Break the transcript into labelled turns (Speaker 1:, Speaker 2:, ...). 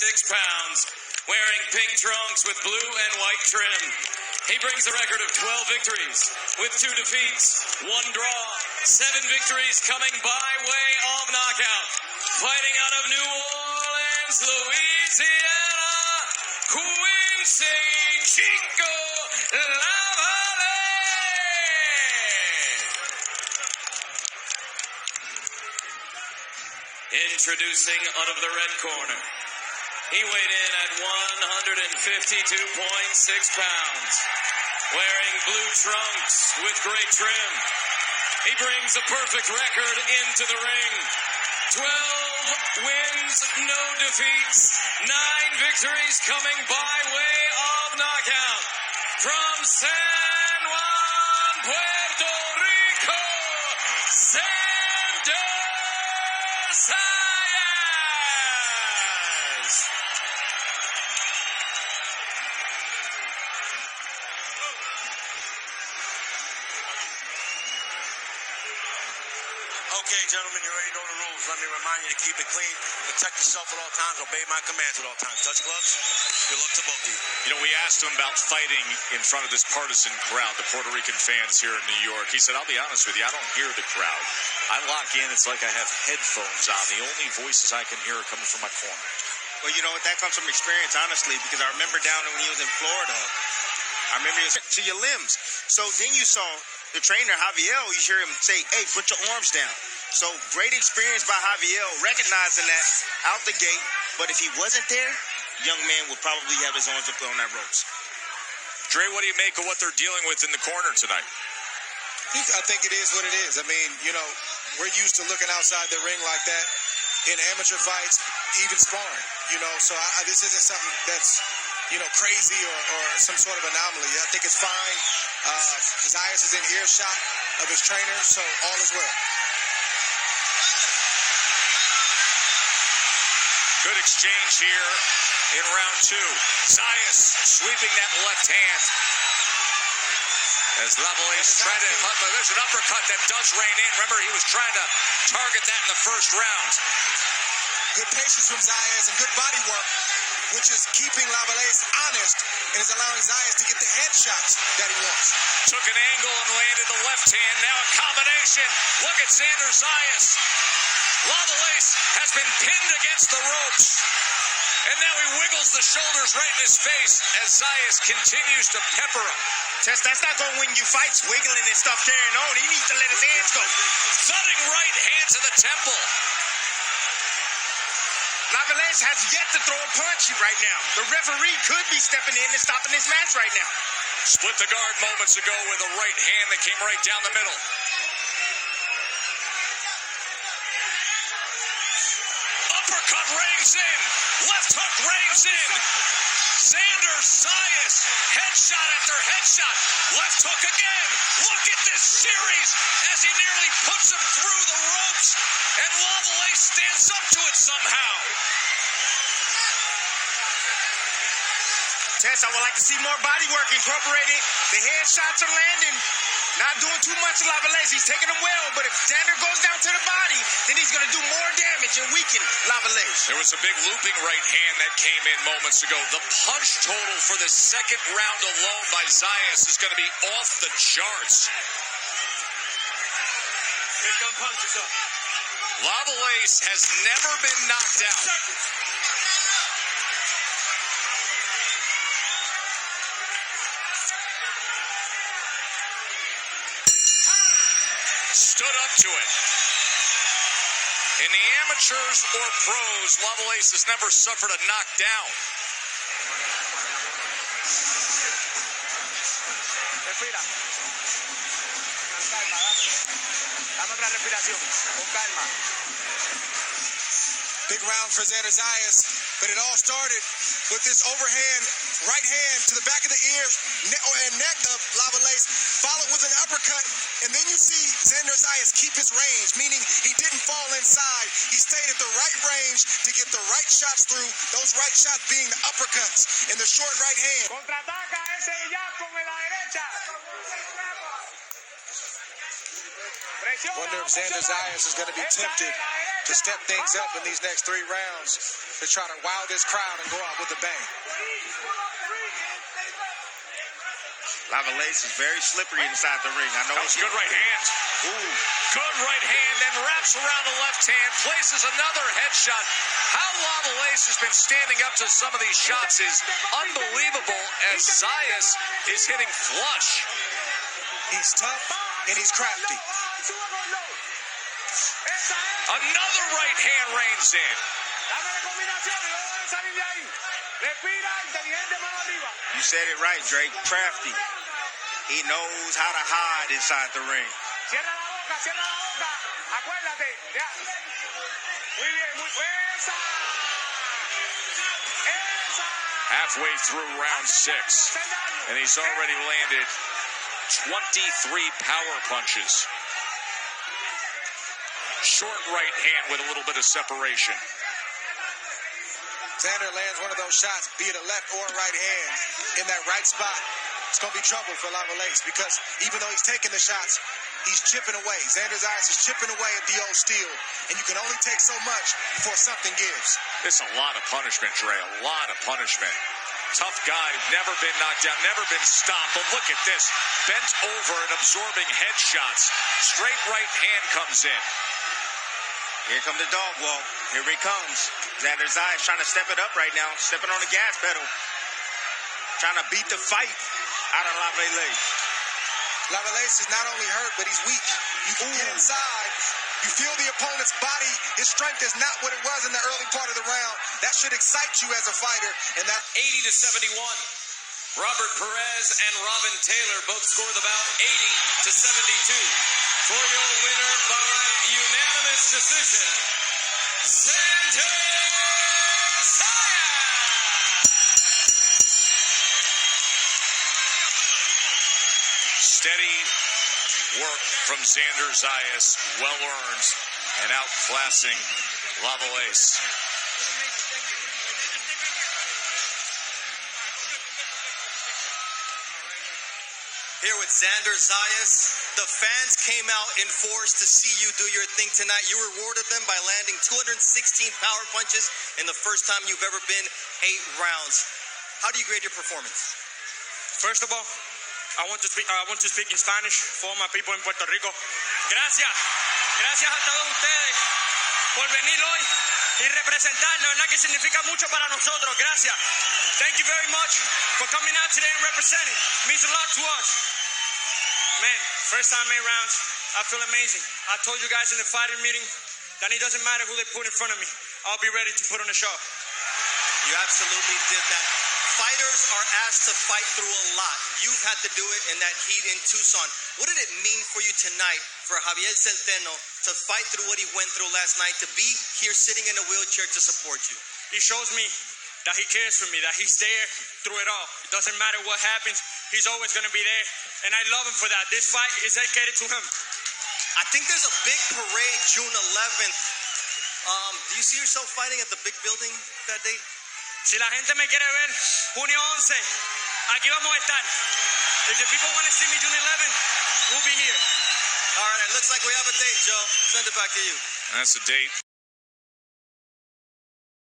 Speaker 1: pounds, wearing pink trunks with blue and white trim. He brings a record of 12 victories with 2 defeats, 1 draw, 7 victories coming by way of knockout. Fighting out of New Orleans, Louisiana, Quincy Chico Lavallais. Introducing out of the red corner. He weighed in at 152.6 pounds, wearing blue trunks with gray trim. He brings a perfect record into the ring. 12 wins, no defeats, 9 victories coming by way of knockout. From San Juan, Puerto Rico, Zayas.
Speaker 2: Okay, gentlemen, you already know the rules. Let me remind you to keep it clean, protect yourself at all times, obey my commands at all times. Touch gloves. Good luck to both of you.
Speaker 3: You know, we asked him about fighting in front of this partisan crowd, the Puerto Rican fans here in New York. He said, I'll be honest with you, I don't hear the crowd. I lock in, it's like I have headphones on. The only voices I can hear are coming from my corner.
Speaker 4: Well, you know what, that comes from experience, honestly, because I remember down when he was in Florida, I remember he was to your limbs. So then you saw the trainer, Javier, you hear him say, hey, put your arms down. So great experience by Javier, recognizing that out the gate. But if he wasn't there, young man would probably have his arms up on that ropes.
Speaker 3: Dre, what do you make of what they're dealing with in the corner tonight?
Speaker 5: I think it is what it is. I mean, you know, we're used to looking outside the ring like that in amateur fights, even sparring, you know. So this isn't something that's, you know, crazy or some sort of anomaly. I think it's fine. Zayas is in earshot of his trainer, so all is well.
Speaker 3: Good exchange here in round 2. Zayas sweeping that left hand. As Lavallais tried to, there's an uppercut that does rain in. Remember, he was trying to target that in the first round.
Speaker 5: Good patience from Zayas and good body work, which is keeping Lavallais honest and is allowing Zayas to get the headshots that he wants.
Speaker 3: Took an angle and landed the left hand. Now a combination. Look at Xander Zayas. Lavallais has been pinned against the ropes. And now he wiggles the shoulders right in his face as Zayas continues to pepper him.
Speaker 4: Tess, that's not going to win you fights, wiggling and stuff carrying on. He needs to let his hands go.
Speaker 3: Thudding right hand to the temple.
Speaker 4: Lavallais has yet to throw a punch right now. The referee could be stepping in and stopping this match right now.
Speaker 3: Split the guard moments ago with a right hand that came right down the middle. Uppercut rings in. Left hook rings in. Xander Zayas, headshot after headshot. Left hook again. Look at this series as he nearly puts him through the ropes. And Lavallais stands up to it somehow.
Speaker 4: Tess, I would like to see more body work incorporated. The headshots are landing. Not doing too much of Lavallais. He's taking them well, but if Xander goes down to the body, then he's going to do more damage and weaken Lavallais.
Speaker 3: There was a big looping right hand that came in moments ago. The punch total for the second round alone by Zayas is going to be off the charts.
Speaker 2: Here come punches up.
Speaker 3: Lavallais has never been knocked out. Stood up to it. In the amateurs or pros, Lavallais has never suffered a knockdown.
Speaker 4: Respira. Con calma, dame otra respiración. Con calma.
Speaker 5: Big round for Xander Zayas, but it all started with this overhand right hand to the back of the ear and neck of Lavallais, followed with an uppercut, and then you see Xander Zayas keep his range, meaning he didn't fall inside. He stayed at the right range to get the right shots through, those right shots being the uppercuts and the short right hand.
Speaker 4: Contraataca ese jab con la derecha.
Speaker 5: Wonder if Xander Zayas is going to be tempted to step things up in these next 3 rounds to try to wow this crowd and go out with a bang.
Speaker 4: Lavallais is very slippery inside the ring. I know
Speaker 3: that was good right hand.
Speaker 4: Ooh.
Speaker 3: Good right hand, then wraps around the left hand, places another headshot. How Lavallais has been standing up to some of these shots is unbelievable as Zayas is hitting flush.
Speaker 5: He's tough and he's crafty.
Speaker 3: Another right hand reigns in.
Speaker 4: You said it right, Drake. Crafty. He knows how to hide inside the ring.
Speaker 3: Halfway through round 6, and he's already landed 23 power punches. Short right hand with a little bit of separation.
Speaker 5: Xander lands one of those shots, be it a left or a right hand, in that right spot. It's going to be trouble for Lavallais because even though he's taking the shots, he's chipping away. Xander Zayas is chipping away at the old steel, and you can only take so much before something gives.
Speaker 3: It's a lot of punishment, Dre, a lot of punishment. Tough guy, never been knocked down, never been stopped, but look at this. Bent over and absorbing headshots. Straight right hand comes in.
Speaker 4: Here comes the dog walk. Here he comes. Xander Zayas trying to step it up right now, stepping on the gas pedal, trying to beat the fight out of Lavallais.
Speaker 5: Lavallais is not only hurt, but he's weak. You can get inside. You feel the opponent's body. His strength is not what it was in the early part of the round. That should excite you as a fighter. And that
Speaker 1: 80-71. Robert Perez and Robin Taylor both score the bout 80-72. For your winner by unanimous decision, Xander Zayas.
Speaker 3: Steady work from Xander Zayas, well earned, and outclassing Lavallais.
Speaker 6: Here with Xander Zayas. The fans came out in force to see you do your thing tonight. You rewarded them by landing 216 power punches in the first time you've ever been 8 rounds. How do you grade your performance?
Speaker 7: First of all, I want to speak in Spanish for all my people in Puerto Rico. Gracias. Gracias a todos ustedes por venir hoy y representar. La verdad que significa mucho para nosotros. Gracias. Thank you very much for coming out today and representing. Means a lot to us. Man, first time 8 rounds, I feel amazing. I told you guys in the fighting meeting that it doesn't matter who they put in front of me. I'll be ready to put on a show.
Speaker 6: You absolutely did that. Fighters are asked to fight through a lot. You've had to do it in that heat in Tucson. What did it mean for you tonight, for Javier Centeno, to fight through what he went through last night, to be here sitting in a wheelchair to support you?
Speaker 7: He shows me that he cares for me, that he's there through it all. It doesn't matter what happens, he's always going to be there. And I love him for that. This fight is dedicated to him.
Speaker 6: I think there's a big parade June 11th. Do you see yourself fighting at the big building that date?
Speaker 7: Si la gente me quiere ver, junio 11, aquí vamos a estar. If the people want to see me June 11th, we'll be here.
Speaker 6: All right, it looks like we have a date, Joe. Send it back to you.
Speaker 3: That's the date.